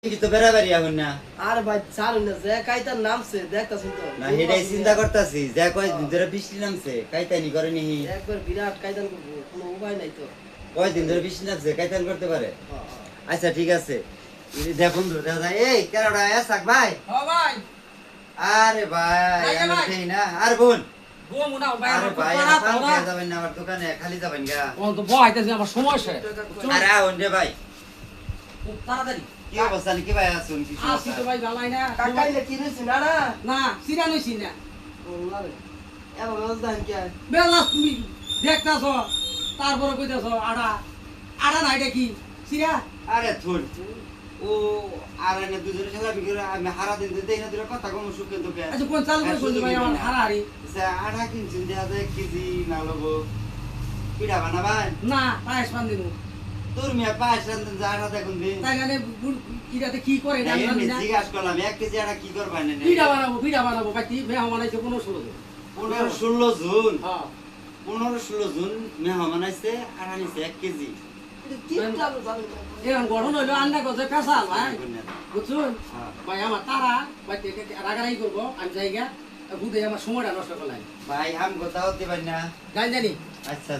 কি তো বেড়াবেড়ি এখন না আর ভাই চালুন না যে কাইতার নামছে দেখতাছেন তো না হেডাই চিন্তা করতাছি যে কয় দিন ধরে বৃষ্টি নামছে কাইতানি করে নি একবার বিরাট কাইতান করবো কোনো উপায় নাই তো কয় দিন ধরে বৃষ্টি নামছে কাইতান করতে পারে আচ্ছা ঠিক আছে দেখুন দাদা এই কেরাডা এসাক ভাই ও ভাই আরে ভাই ভাই, আমি ভাই। দেই না আর বোন গো মুনা ভাই আরে আমার ভাই পাড়া আপনি তোরা যাবেন না আমার দোকানে খালি যাবেন গা কোন তো বহাইতেছে আমার সময় শেষ আরে আউন রে ভাই খুব তাড়াতাড়ি কি অবস্থা কি ভাই আছেন কি আসি তো ভাই ভালাই না কাকাইলে কি নিছি না না না সিরা নইছি না বললারে এবার অবস্থা কি বেলা তুমি দেখতাছ তারপরে কইতাছ আড়া আড়া না এটা কি সিরা আরে থুর ও আর এনে দুজনে খেলা বিকেলে আমি হারা দিন দেই না দুটো কথা কম সুখে তোকে আচ্ছা কোন চাল করে কইছে ভাই আমার হারাহারি যে আধা কিনছেন দেয়া যায় 1 কেজি না লবো পিঠা বানাবেন না পায়েস পান দিমু তোর মিয়া পায়েস রান্ধেন যে আধা দেখুন দিন তাই না ইরাতে কি করে এটা আমি জানি না জিজ্ঞাসা করলাম 1 কেজি আটা কি করবেন এনে পিঠা বানাবো পাইতি মেহমান আইছে কোনো শুরু 15-16 জুন হ্যাঁ 15-16 জুন মেহমান আইছে আটা নিছে 1 কেজি কি চালু চালু এখন গঠন হইলো আন্না গজে পেশাল ভাই বুঝছুন হ্যাঁ। ভাই আমার তারা ভাই রাগারাগি করবো আমি জায়গা বুধে আমার সময়টা নষ্ট করলাই ভাই আম কথা দিবেন না জানি জানি আচ্ছা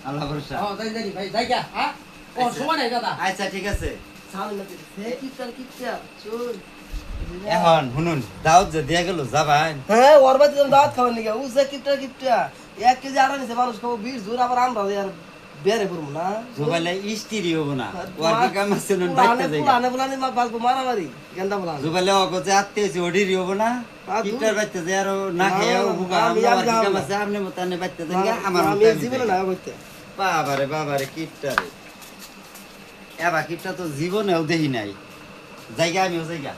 আল্লাহ ভরসা হ্যাঁ জানি জানি ভাই জায়গা হ্যাঁ ও সময় নাই দাদা আচ্ছা ঠিক আছে চালু না সে কি চাল চল এখন শুনুন দাওয়াত যে দিয়া গেল যাবেন হ্যাঁ ওর বাড়িতে তুমি দাওয়াত খাবেন নাকি ও যে কিপটা 1 কেজি আড়া নিছে মানুষ খাবো 20 জোর আবার আমরা আর বেরে করবো না জোবাইলে ইস্তিরি হবো না ওর কি কাম আছে নুন বাইতে যাই পুলানে বাঁচবো মারামারি গেন্দা বলা জোবাইলে অগো যে আত্তে আছে ওডিরি হবো না কিটার বাইতে যায় আর না খেয়ে বুকা আমি আমার কি যাবো কাম না। আছে আপনি মতানে বাইতে যাই আমার আমি মতানে জীবনে না করতে বাবারে কিপটারে এবা কিপটা তো জীবনেও দেখি নাই জায়গা আমিও জায়গা